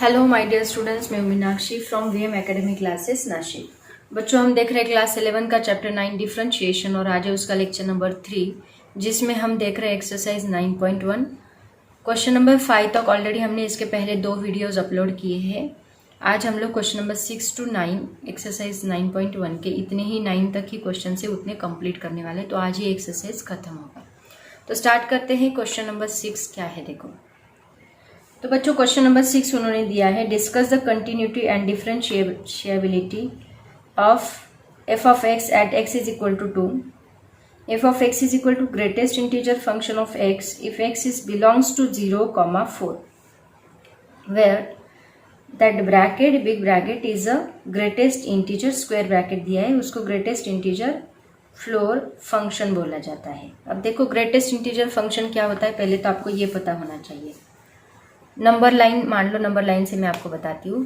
Hello my dear students, मैं Meenakshi from VM academy classes Nashik. बच्चों, हम देख रहे हैं क्लास 11 का चैप्टर 9 डिफरेंशिएशन और आज है उसका लेक्चर नंबर 3 जिसमें हम देख रहे हैं एक्सरसाइज 9.1। क्वेश्चन नंबर 5 तक ऑलरेडी हमने इसके पहले 2 वीडियोज अपलोड किए हैं। आज हम लोग क्वेश्चन नंबर 6 to 9 एक्सरसाइज 9.1 के इतने ही 9 तक ही क्वेश्चन से उतने कंप्लीट करने वाले, तो आज ये एक्सरसाइज खत्म होगा। तो स्टार्ट करते हैं। क्वेश्चन नंबर 6 क्या है देखो। तो बच्चों क्वेश्चन नंबर 6 उन्होंने दिया है, discuss the continuity and differentiability of f of x at x is equal to 2। F of x is equal to greatest integer function of x if x is belongs to 0,4 where that bracket big bracket is a greatest integer, square bracket दिया है, उसको greatest integer floor function बोला जाता है। अब देखो greatest integer function क्या होता है, पहले तो आपको ये पता होना चाहिए। नंबर लाइन मान लो, नंबर लाइन से मैं आपको बताती हूँ।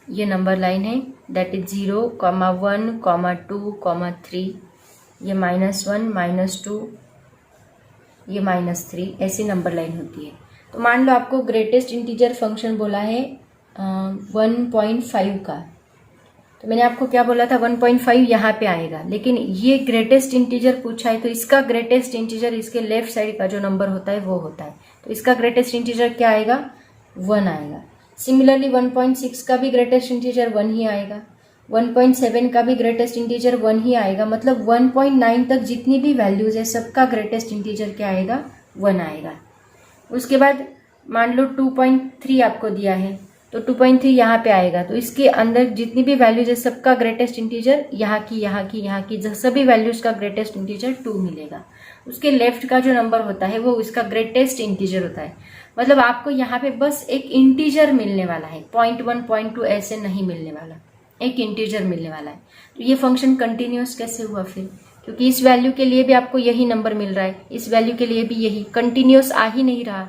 ये नंबर लाइन है, दैट इज 0, 1, 2, 3, ये -1, -2, ये -3, ऐसी नंबर लाइन होती है। तो मान लो आपको ग्रेटेस्ट इंटीजर फंक्शन बोला है 1.5 का, तो मैंने आपको क्या बोला था 1.5 यहाँ पे आएगा, लेकिन ये ग्रेटेस्ट इंटीजर पूछा है तो इसका ग्रेटेस्ट इंटीजर इसके लेफ्ट साइड का जो नंबर होता है वो होता है, तो इसका ग्रेटेस्ट इंटीजर क्या आएगा 1 आएगा। सिमिलरली 1.6 का भी ग्रेटेस्ट इंटीजर 1 ही आएगा, 1.7 का भी ग्रेटेस्ट इंटीजर 1 ही आएगा, मतलब 1.9 तक जितनी भी वैल्यूज है सबका ग्रेटेस्ट इंटीजर क्या आएगा 1 आएगा। उसके बाद मान लो 2.3 आपको दिया है तो 2.3 यहाँ पे आएगा, तो इसके अंदर जितनी भी वैल्यूज है सबका ग्रेटेस्ट इंटीजर यहाँ की सभी वैल्यूज का ग्रेटेस्ट इंटीजर 2 मिलेगा। उसके लेफ्ट का जो नंबर होता है वो उसका ग्रेटेस्ट इंटीजर होता है, मतलब आपको यहाँ पे बस एक इंटीजर मिलने वाला है, 0.1 0.2 ऐसे नहीं मिलने वाला, एक इंटीजर मिलने वाला है। तो ये फंक्शन कंटिन्यूअस कैसे हुआ फिर, क्योंकि इस वैल्यू के लिए भी आपको यही नंबर मिल रहा है, इस वैल्यू के लिए भी यही, कंटिन्यूअस आ ही नहीं रहा।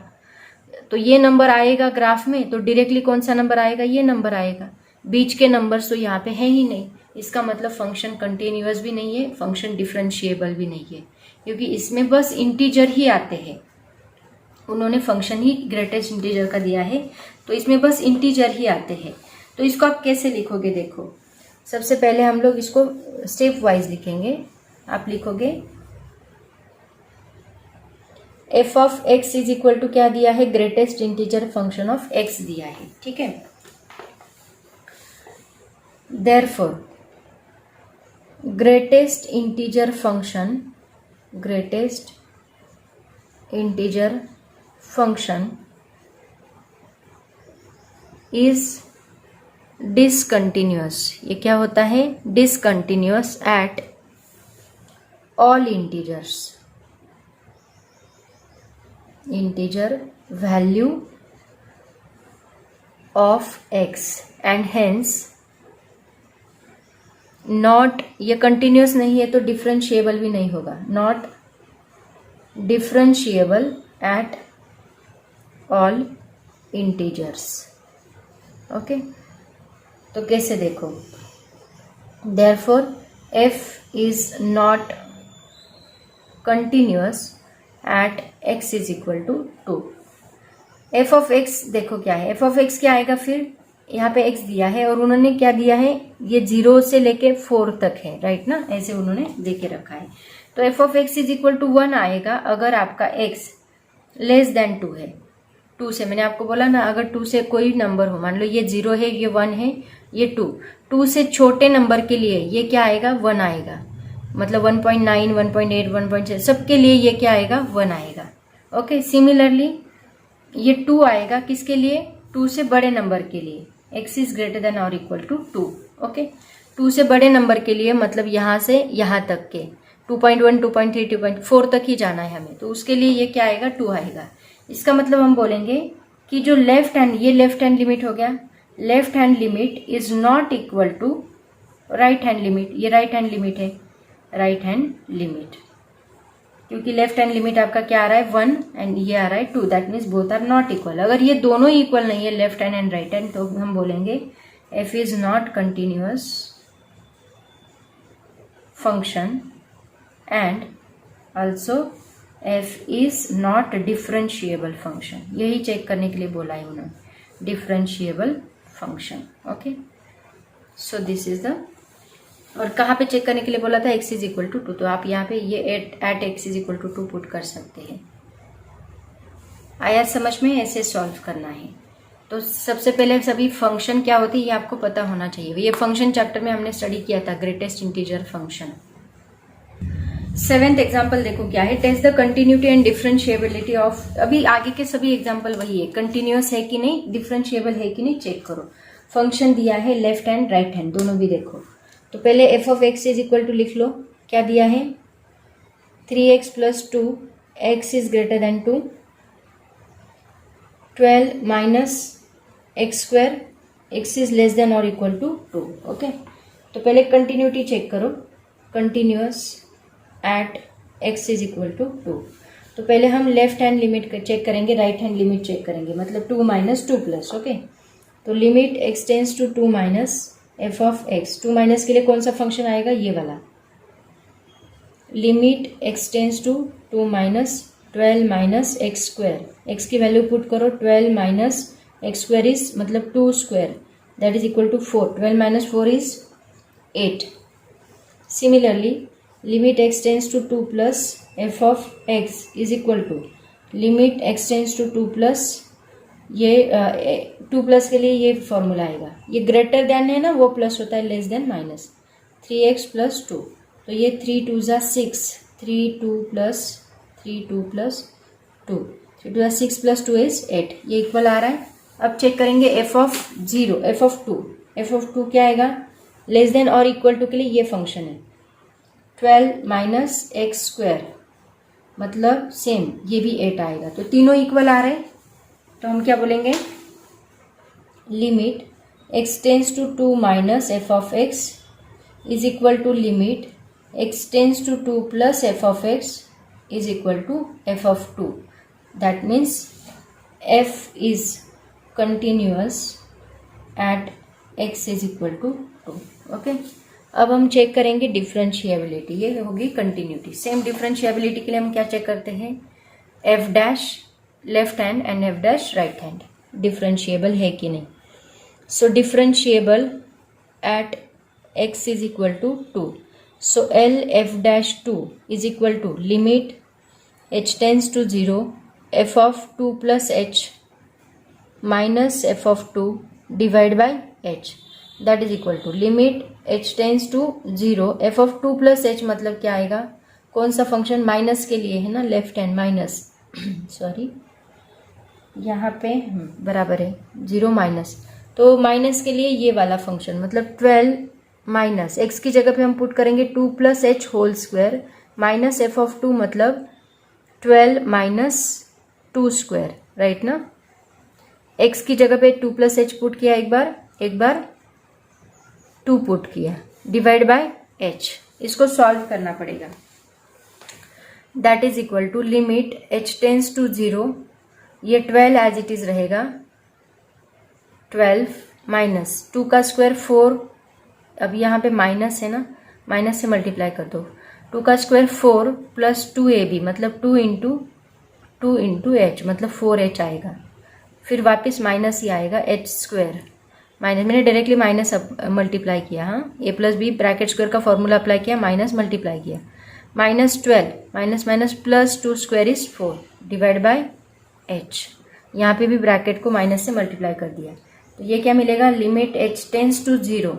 तो ये नंबर आएगा ग्राफ में तो डायरेक्टली कौन सा नंबर आएगा, ये नंबर आएगा, बीच के नंबर्स तो यहाँ पे है ही नहीं, इसका मतलब फंक्शन कंटिन्यूअस भी नहीं है, फंक्शन डिफरेंशिएबल भी नहीं है, क्योंकि इसमें बस इंटीजर ही आते हैं। उन्होंने फंक्शन ही ग्रेटेस्ट इंटीजर का दिया है तो इसमें बस इंटीजर ही आते हैं। तो इसको आप कैसे लिखोगे देखो, सबसे पहले हम लोग इसको स्टेप वाइज लिखेंगे। आप लिखोगे f of x is equal to क्या दिया है, greatest integer function of x दिया है, ठीक है। Therefore greatest integer function is discontinuous. ये क्या होता है, discontinuous at all integer value of x and hence not, ये कंटिन्यूअस नहीं है तो डिफरेंशिएबल भी नहीं होगा, not differentiable at all integers. Okay, तो कैसे देखो, therefore f is not continuous at x is equal to 2। F of x देखो क्या है, एफ ऑफ एक्स क्या आएगा फिर, यहाँ पे एक्स दिया है और उन्होंने क्या दिया है, ये 0 से लेके 4 तक है, राइट ना, ऐसे उन्होंने दे के रखा है। तो f of x is equal to 1 आएगा अगर आपका एक्स लेस देन 2 है। 2 से मैंने आपको बोला ना, अगर 2 से कोई नंबर हो, मान लो ये 0 है, ये 1 है, ये 2 से छोटे नंबर के लिए ये क्या आएगा 1 आएगा, मतलब 1.9, 1.8, 1.6 सबके लिए ये क्या आएगा 1 आएगा। ओके, सिमिलरली ये 2 आएगा किसके लिए, 2 से बड़े नंबर के लिए, x इज ग्रेटर देन और इक्वल टू 2। ओके, 2 से बड़े नंबर के लिए मतलब यहाँ से यहाँ तक के 2.1, 2.3, 2.4 तक ही जाना है हमें, तो उसके लिए ये क्या आएगा 2 आएगा। इसका मतलब हम बोलेंगे कि जो लेफ्ट हैंड, ये लेफ्ट हैंड लिमिट हो गया, left hand limit is not equal to right hand limit, ये राइट हैंड लिमिट है, राइट हैंड लिमिट, क्योंकि लेफ्ट हैंड लिमिट आपका क्या आ रहा है 1 एंड ये आ रहा है 2, that means both are not equal. अगर ये दोनों ही इक्वल नहीं है, left hand and right hand, तो हम बोलेंगे f is not continuous function and also f is not differentiable function. यही चेक करने के लिए बोला है उन्होंने। Differentiable function. Okay, so this is the, और कहाँ पे चेक करने के लिए बोला था, x इज इक्वल टू 2, तो आप यहाँ पे ये at x is equal to 2 put कर सकते हैं। आया समझ में, ऐसे सॉल्व करना है। तो सबसे पहले सभी फंक्शन क्या होती है ये आपको पता होना चाहिए। ये फंक्शन चैप्टर में हमने स्टडी किया था, greatest integer function. 7th example देखो क्या है, test the continuity and differentiability of, अभी आगे के सभी एग्जाम्पल वही है, कंटिन्यूअस है कि नहीं, डिफरेंशिएबल है कि नहीं चेक करो। फंक्शन दिया है लेफ्ट हैंड राइट हैंड दोनों भी देखो। तो पहले f of x is equal to लिख लो, क्या दिया है 3x plus 2, x is greater than 2, 12 minus x square, x is less than और इक्वल टू 2। ओके, तो पहले कंटिन्यूटी चेक करो, continuous at x is equal to 2। तो पहले हम लेफ्ट हैंड लिमिट चेक करेंगे, राइट हैंड लिमिट चेक करेंगे, मतलब 2 माइनस 2 प्लस। ओके, तो limit x tends to 2 minus F of x, 2 minus के लिए कौन सा फंक्शन आएगा, ये वाला। Limit x tends to 2 minus 12 minus x square, x की वैल्यू पुट करो, 12 माइनस एक्स स्क्वायर इज मतलब 2 square, that is equal to 4, 12 minus 4 is 8। Similarly limit x tends to 2 plus F of x is equal to limit x tends to 2 plus, ये 2 plus के लिए ये formula आएगा, ये greater than है ना, वो प्लस होता है, less than minus, 3x plus 2, तो ये 3 2 ज़ा 6, 3 2 प्लस 3 2 प्लस 2, 3 2 ज़ा 6 प्लस 2 इज 8, ये इक्वल आ रहा है। अब चेक करेंगे F of 0, F of 2, f of 2 क्या आएगा, लेस देन और इक्वल टू के लिए ये फंक्शन है, 12 माइनस एक्स स्क्वायर, मतलब सेम ये भी 8 आएगा, तो तीनों इक्वल आ रहे हैं। तो हम क्या बोलेंगे, limit x tends to 2 minus F of x is equal to limit x tends to 2 plus F of x is equal to f of 2, that means f is continuous at x is equal to 2। Okay, अब हम check करेंगे differentiability, ये होगी continuity. Same differentiability के लिए हम क्या check करते हैं, F dash left hand and F dash right hand differentiable है कि नहीं। So differentiable at x is equal to 2, so L F dash 2 is equal to limit h tends to 0 F of 2 plus h minus F of 2 divide by h, that is equal to limit h tends to 0 F of 2 plus h, मतलब क्या आएगा, कौन सा function, minus के लिए है ना, left hand minus sorry यहाँ पे बराबर है 0 माइनस, तो माइनस के लिए ये वाला फंक्शन, मतलब 12 माइनस एक्स की जगह पे हम पुट करेंगे 2 plus h whole square minus F of 2, मतलब 12 माइनस 2 स्क्वायर, राइट ना। एक्स की जगह पे 2 प्लस एच पुट किया एक बार 2 पुट किया, डिवाइड बाय एच, इसको सॉल्व करना पड़ेगा। That is equal to limit h tends to 0, ये 12 एज इट इज रहेगा, 12 माइनस 2 का स्क्वायर 4, अब यहाँ पे माइनस है ना, माइनस से मल्टीप्लाई कर दो, 2 का स्क्वायर 4 प्लस 2ab, मतलब 2 इंटू एच, मतलब 4h आएगा, फिर वापस माइनस ही आएगा, एच स्क्वायर माइनस, मैंने डायरेक्टली माइनस मल्टीप्लाई किया, हाँ ए प्लस बी ब्रैकेट स्क्वायर का फॉर्मूला अप्लाई किया, माइनस मल्टीप्लाई किया, minus 12 minus minus plus 2 square is 4 divide by h, यहाँ पे भी ब्रैकेट को माइनस से मल्टीप्लाई कर दिया, तो ये क्या मिलेगा, लिमिट h टेंस टू 0,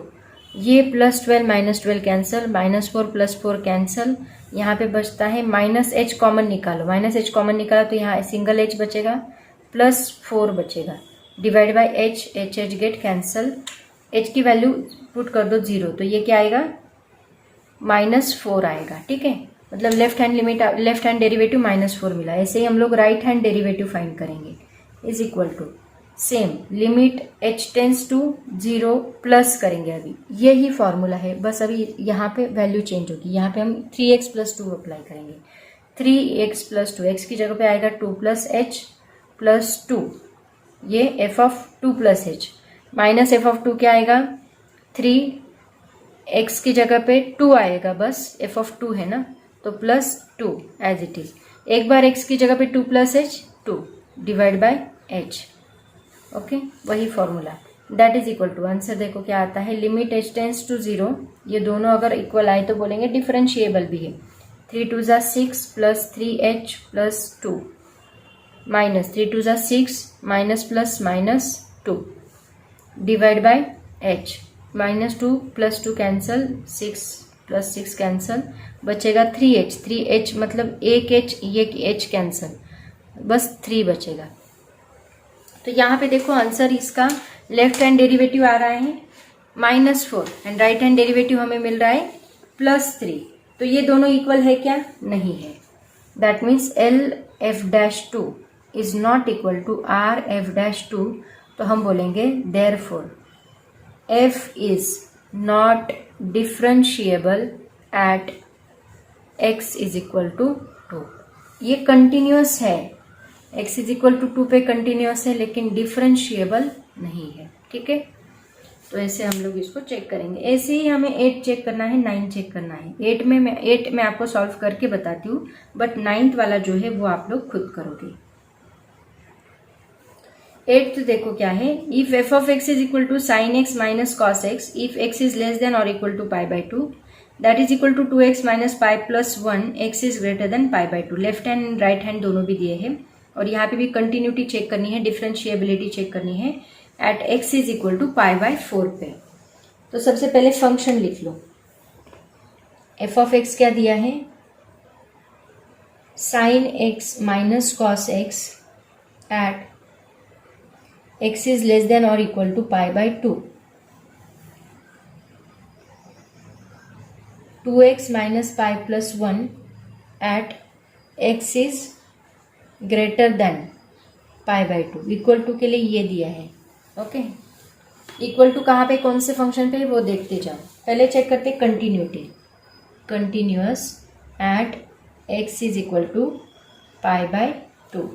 ये plus 12 minus 12 cancel, minus 4 plus 4 cancel, यहाँ पे बचता है माइनस h कॉमन निकालो, माइनस h कॉमन निकाला तो यहाँ सिंगल h बचेगा, प्लस 4 बचेगा, divide by h get cancel, h की वैल्यू पुट कर दो 0, तो ये क्या आएगा, -4 आएगा, ठीक है, मतलब लेफ्ट हैंड डेरिवेटिव -4 मिला। ऐसे ही हम लोग राइट हैंड डेरिवेटिव फाइंड करेंगे, is equal to same limit h tends to 0 plus करेंगे, अभी यही फॉर्मूला है, बस अभी यहाँ पे वैल्यू चेंज होगी, यहाँ पे हम 3x प्लस 2 अप्लाई करेंगे, 3x प्लस 2, x की जगह पे आएगा 2 प्लस h प्लस 2, ये f of 2 plus h minus f of 2 क्या आएगा, 3, x की जगह पे 2 आएगा, बस f ऑफ 2 है ना, तो प्लस 2 एज इट इज, एक बार x की जगह पे 2 plus h 2 divide by h, okay, वही formula, that is equal to, answer देखो क्या आता है, लिमिट h टेंस टू 0, ये दोनों अगर इक्वल आए तो बोलेंगे डिफरेंशिएबल भी है। 3 2 ज़ा 6 प्लस 3h प्लस 2 माइनस 3 2 ज़ा 6 minus plus minus 2 divide by h, minus 2 plus 2 cancel, 6 plus 6 cancel, बचेगा 3h, 3h मतलब एक h, ये h कैंसल, बस 3 बचेगा। तो यहाँ पे देखो आंसर इसका लेफ्ट हैंड डेरिवेटिव आ रहा है -4 एंड राइट हैंड डेरिवेटिव हमें मिल रहा है +3। तो ये दोनों इक्वल है क्या? नहीं है। That means LF-2 is not equal to RF-2। तो हम बोलेंगे therefore F is not differentiable at x is equal to 2। ये कंटिन्यूअस है, x इज इक्वल टू 2 पे कंटिन्यूअस है लेकिन डिफरेंशिएबल नहीं है। ठीक है, तो ऐसे हम लोग इसको चेक करेंगे। ऐसे ही हमें 8 चेक करना है, 9 चेक करना है। 8 में आपको सॉल्व करके बताती हूँ, बट 9th वाला जो है वो आप लोग खुद करोगे। 8th देखो क्या है, if F of x is equal to sine X minus cos X, if x is less than और equal to π/2, that is equal to 2x minus pi plus 1, X is greater than π/2। Left hand right hand दोनों भी दिए हैं और यहाँ पे भी continuity check करनी है, डिफरेंशिएबिलिटी चेक करनी है at x is equal to π/4 पे। तो सबसे पहले फंक्शन लिख लो। एफ ऑफ एक्स क्या दिया है, sine X minus cos X at x is less than और equal to π/2, 2x minus pi plus 1 at x is greater than π/2। Equal to के लिए ये दिया है। ओके, इक्वल टू कहाँ पे, कौन से फंक्शन पे, वो देखते जाओ। पहले चेक करते continuity, continuous at x is equal to π/2।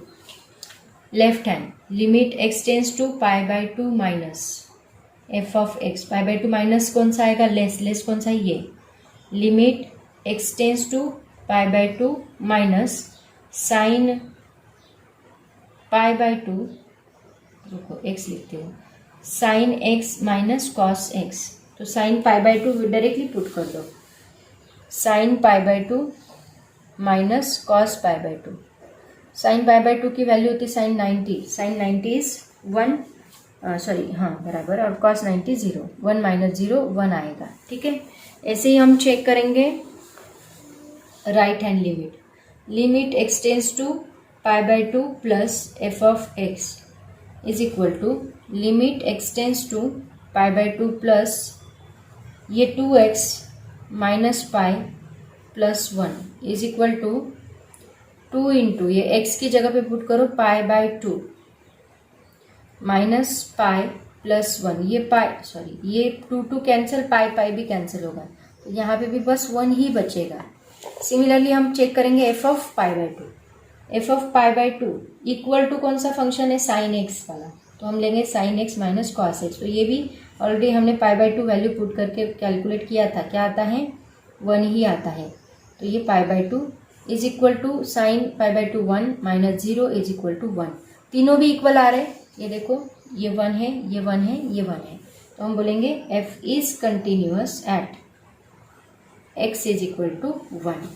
Left hand limit x tends to π/2 minus F of x, π/2 minus कौन सा आएगा, लेस कौन सा है ये, limit x tends to π/2 minus sine π/2, रुको x लिखते हो, sine x minus cos x। तो साइन π/2 डायरेक्टली पुट कर दो, साइन π/2 माइनस कॉस π/2। साइन π/2 की वैल्यू होती है साइन 90, साइन 90 इज 1, सॉरी हाँ बराबर, और कॉस 90 0, 1 माइनस 0 1 आएगा। ठीक है, ऐसे ही हम चेक करेंगे right hand limit, limit x tends to π/2 plus F of x is equal to limit x tends to π/2 plus ये 2x minus pi plus 1 is equal to 2 into ये x की जगह पे पुट करो π/2 माइनस पाई प्लस 1, ये पाई sorry ये 2 cancel, पाई भी cancel होगा, तो यहाँ पे भी बस 1 ही बचेगा। सिमिलरली हम चेक करेंगे F of π/2, F of π/2 equal to कौन सा फंक्शन है, साइन एक्स वाला, तो हम लेंगे sign X minus cos x. तो ये भी ऑलरेडी हमने π/2 वैल्यू पुट करके कैलकुलेट किया था, क्या आता है 1 ही आता है। तो ये π/2 is equal to sine π/2 1 minus 0 is equal to 1। तीनों भी इक्वल आ रहे, ये देखो ये 1 है, ये 1 है, ये 1 है। तो हम बोलेंगे f is continuous at x is equal to 1।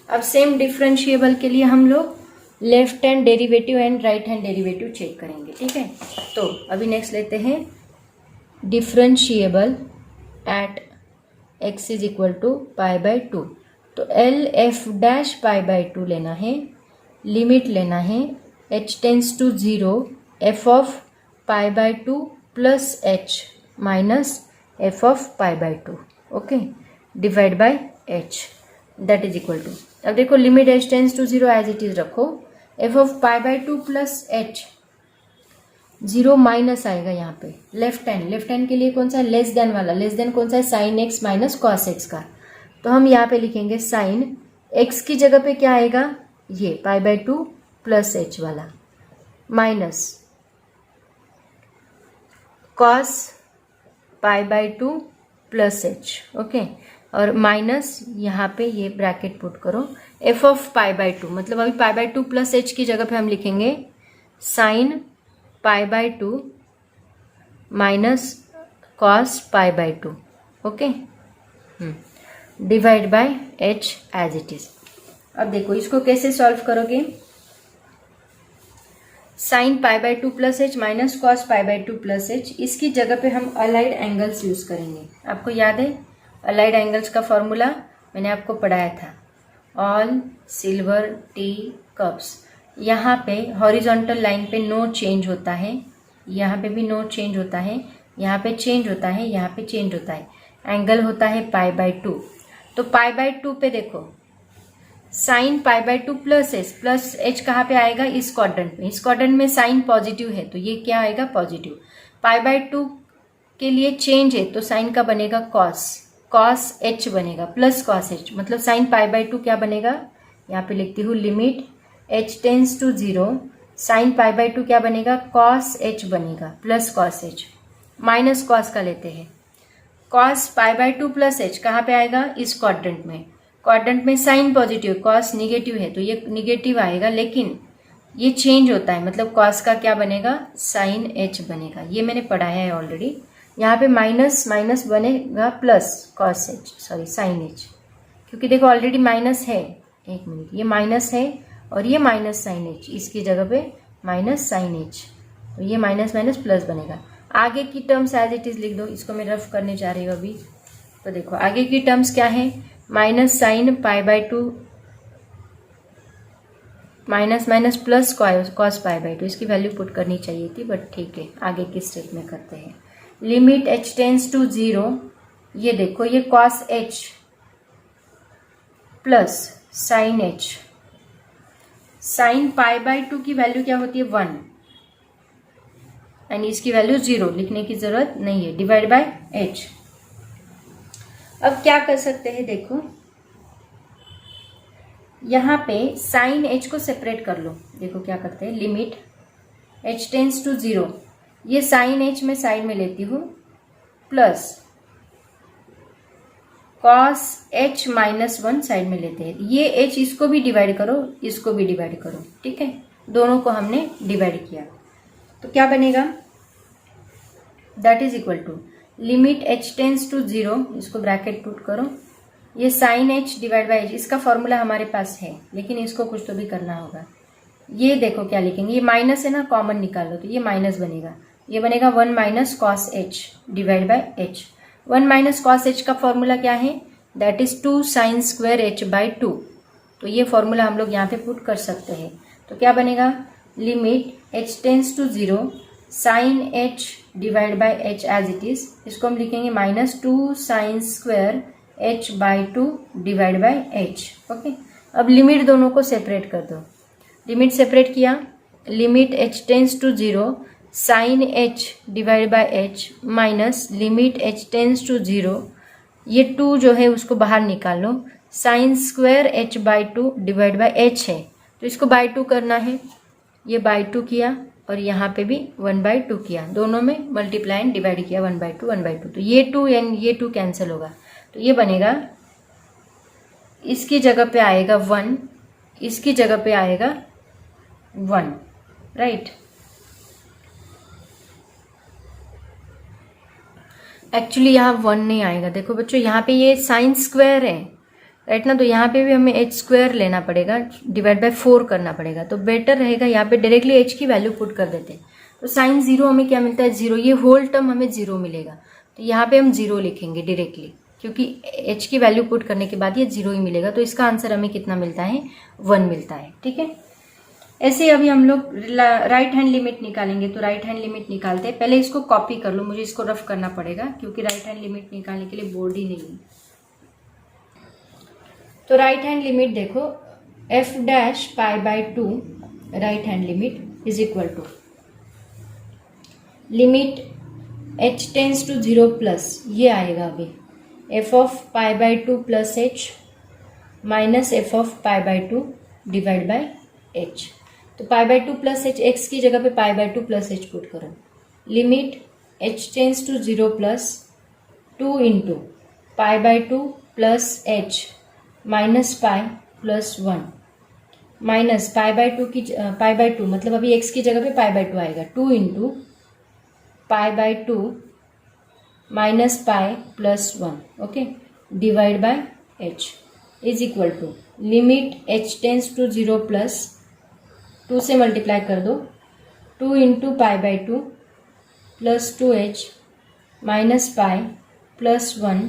अब सेम डिफरेंशिएबल के लिए हम लोग left hand derivative and right hand derivative check करेंगे। ठीक है, तो अभी नेक्स्ट लेते हैं differentiable at x is equal to π/2। तो LF' π/2 लेना है, लिमिट लेना है h tends to 0 F of π/2 plus h minus F of π/2, okay, divide by h, that is equal to, अब देखो limit h tends to 0 as it is रखो, f of π/2 plus h, 0 minus आएगा यहाँ पे, left hand के लिए कौन सा, लेस देन वाला, लेस देन कौन सा है, sine x minus cos x का। तो हम यहाँ पे लिखेंगे साइन x की जगह पे क्या आएगा, ये π/2 प्लस h वाला minus cos π/2 plus h, okay, और माइनस यहाँ पे ये ब्रैकेट पुट करो, एफ ऑफ π/2 मतलब अभी π/2 प्लस h की जगह पे हम लिखेंगे sine π/2 minus cos pi by 2, okay, divide by h as it is. अब देखो इसको कैसे सॉल्व करोगे, sine pi by 2 plus h minus cos pi by 2 plus h, इसकी जगह पे हम अलाइड एंगल्स यूज करेंगे। आपको याद है अलाइड एंगल्स का फॉर्मूला मैंने आपको पढ़ाया था, ऑल सिल्वर टी कप्स। यहाँ पे हॉरिजॉन्टल लाइन पे नो चेंज होता है, यहाँ पे भी नो चेंज होता है, यहाँ पे चेंज होता है, यहाँ पे चेंज होता है, एंगल होता है पाई बाय 2। तो पाई बाय 2 पे देखो sign pi by 2 plus h कहाँ पे आएगा, इस क्वाड्रेंट में। इस क्वाड्रेंट में साइन पॉजिटिव है तो ये क्या आएगा, पॉजिटिव। पाई बाय 2 के लिए चेंज है तो साइन का बनेगा कॉस एच बनेगा, प्लस कॉस एच, मतलब साइन पाई बाय 2 क्या बनेगा, यहाँ पे लिखती हूँ limit h tends to 0, sine pi by 2 क्या बनेगा, कॉस एच बनेगा, plus cos h, minus cos का लेते हैं, cos pi by 2 plus h कहाँ पे आएगा, इस क्वाड्रेंट में। क्वाड्रेंट में साइन पॉजिटिव, कॉस निगेटिव है तो ये निगेटिव आएगा, लेकिन ये चेंज होता है, मतलब कॉस का क्या बनेगा, साइन एच बनेगा। ये मैंने पढ़ाया है ऑलरेडी। यहाँ पे माइनस माइनस बनेगा plus cos H, sorry sine h, क्योंकि देखो ऑलरेडी माइनस है, एक मिनट, ये माइनस है और ये माइनस साइन एच, इसकी जगह पे माइनस साइन एच, तो ये माइनस माइनस प्लस बनेगा। आगे की टर्म्स एज इट इज लिख दो, इसको मैं रफ करने जा रही हूँ अभी। तो देखो आगे की टर्म्स क्या है, minus sign pi by 2 minus minus plus cos pi by 2, इसकी वैल्यू पुट करनी चाहिए थी बट ठीक है, आगे की स्टेप में करते हैं। लिमिट h टेंस टू 0, ये देखो ये cos h plus sign h, sign pi by 2 की वैल्यू क्या होती है, 1, एंड इसकी वैल्यू 0, लिखने की जरूरत नहीं है, डिवाइड बाय h। अब क्या कर सकते हैं, देखो यहाँ पे साइन h को सेपरेट कर लो। देखो क्या करते हैं, लिमिट h टेंस टू 0, ये साइन h में साइड में लेती हूँ, plus cos h minus 1 side में लेते हैं। ये h इसको भी डिवाइड करो, इसको भी डिवाइड करो, ठीक है, दोनों को हमने डिवाइड किया तो क्या बनेगा, that is equal to limit h tends to 0, इसको ब्रैकेट पुट करो, ये sine h divide by h, इसका फॉर्मूला हमारे पास है लेकिन इसको कुछ तो भी करना होगा। ये देखो क्या लिखेंगे, ये माइनस है ना, कॉमन निकाल लो तो ये माइनस बनेगा, ये बनेगा 1 minus cos h divide by h। 1 minus cos h का फॉर्मूला क्या है, that is 2 sine square h by 2। तो ये फॉर्मूला हम लोग यहाँ पे पुट कर सकते हैं। तो क्या बनेगा, limit h tends to 0, sine h divide by h as it is, इसको हम लिखेंगे minus 2 sine square h by 2 divide by h, okay. अब लिमिट दोनों को सेपरेट कर दो, लिमिट सेपरेट किया, limit h tends to 0, sine h divide by h minus limit h tends to 0, ये 2 जो है उसको बाहर निकाल लो, sine square h by 2 divide by h है तो इसको बाई 2 करना है, ये बाई 2 किया और यहाँ पे भी 1 बाई 2 किया, दोनों में मल्टीप्लाई एंड डिवाइड किया, 1 बाई 2 1 बाई 2, तो ये 2 एंड ये 2 कैंसिल होगा, तो ये बनेगा, इसकी जगह पे आएगा 1, इसकी जगह पे आएगा 1, राइट। एक्चुअली यहाँ 1 नहीं आएगा, देखो बच्चों यहाँ पे ये साइन स्क्वायर है, राइट ना, तो यहाँ पे भी हमें h स्क्वायर लेना पड़ेगा, डिवाइड बाय 4 करना पड़ेगा, तो बेटर रहेगा यहाँ पे डायरेक्टली h की वैल्यू पुट कर देते हैं। तो साइन 0 हमें क्या मिलता है, 0, ये होल टर्म हमें 0 मिलेगा, तो यहाँ पे हम 0 लिखेंगे डायरेक्टली, क्योंकि h की वैल्यू पुट करने के बाद ये 0 ही मिलेगा, तो इसका आंसर हमें कितना मिलता है, 1 मिलता है, ठीक है। ऐसे अभी हम लोग राइट हैंड लिमिट निकालेंगे, तो राइट हैंड लिमिट निकालते हैं। पहले इसको कॉपी कर लो, मुझे इसको रफ करना पड़ेगा क्योंकि राइट हैंड लिमिट निकालने के लिए बोर्ड ही नहीं है। तो राइट हैंड लिमिट देखो, f dash pi by 2 right hand limit is equal to limit h tends to 0 plus, ये आएगा अभी f of pi by 2 plus h minus f of pi by 2 divide by h। तो pi by 2 plus h, x की जगह पे pi by 2 plus h put करो, limit h tends to 0 plus 2 into pi by 2 plus h minus pi plus 1 minus pi by 2 की पाई by 2, मतलब अभी x की जगह पे पाई बाई 2 आएगा, 2 into pi by 2 minus pi plus 1 okay divide by h is equal to limit h tends to 0 plus 2 से multiply कर दो 2 into pi by 2 plus 2h minus pi plus 1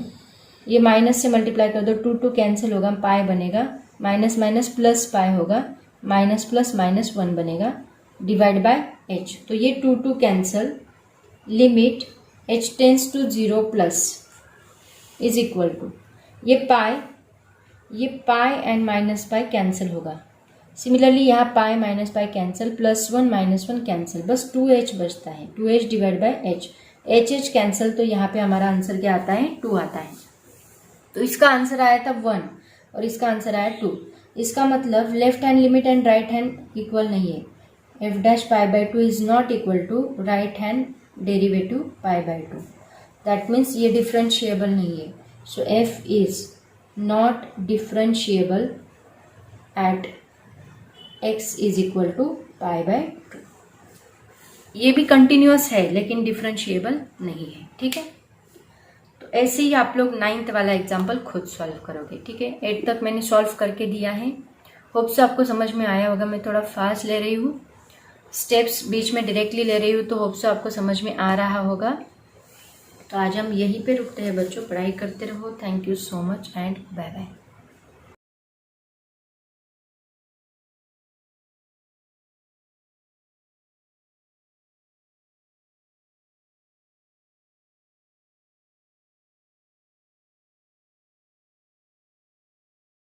ये माइनस से multiply कर दो 2 2 cancel होगा पाई बनेगा माइनस माइनस प्लस पाई होगा माइनस प्लस माइनस 1 बनेगा डिवाइड बाय h तो ये 2 2 cancel limit h tends to 0 plus is equal to ये pi and minus pi cancel होगा सिमिलरली यहाँ pi minus pi cancel plus 1 minus 1 cancel बस 2h बचता है 2h divide by h cancel तो यहाँ पे हमारा आंसर क्या आता है 2 आता है तो इसका आंसर आया था 1 और इसका आंसर आया 2 इसका मतलब left hand limit and right hand equal नहीं है f dash pi by 2 is not equal to right hand derivative pi by 2 that means ये डिफरेंशिएबल नहीं है so f is not differentiable at x is equal to pi by 2 ये भी continuous है लेकिन differentiable नहीं है ठीक है तो ऐसे ही आप लोग 9th वाला एग्जाम्पल खुद सॉल्व करोगे ठीक है 8 तक मैंने सॉल्व करके दिया है होप से आपको समझ में आया होगा मैं थोड़ा फास्ट ले रही हूँ स्टेप्स बीच में डायरेक्टली ले रही हूँ तो होप से आपको समझ में आ रहा होगा तो आज हम यहीं पे रुकते हैं बच्चों पढ़ाई करते रहो thank you so much and bye bye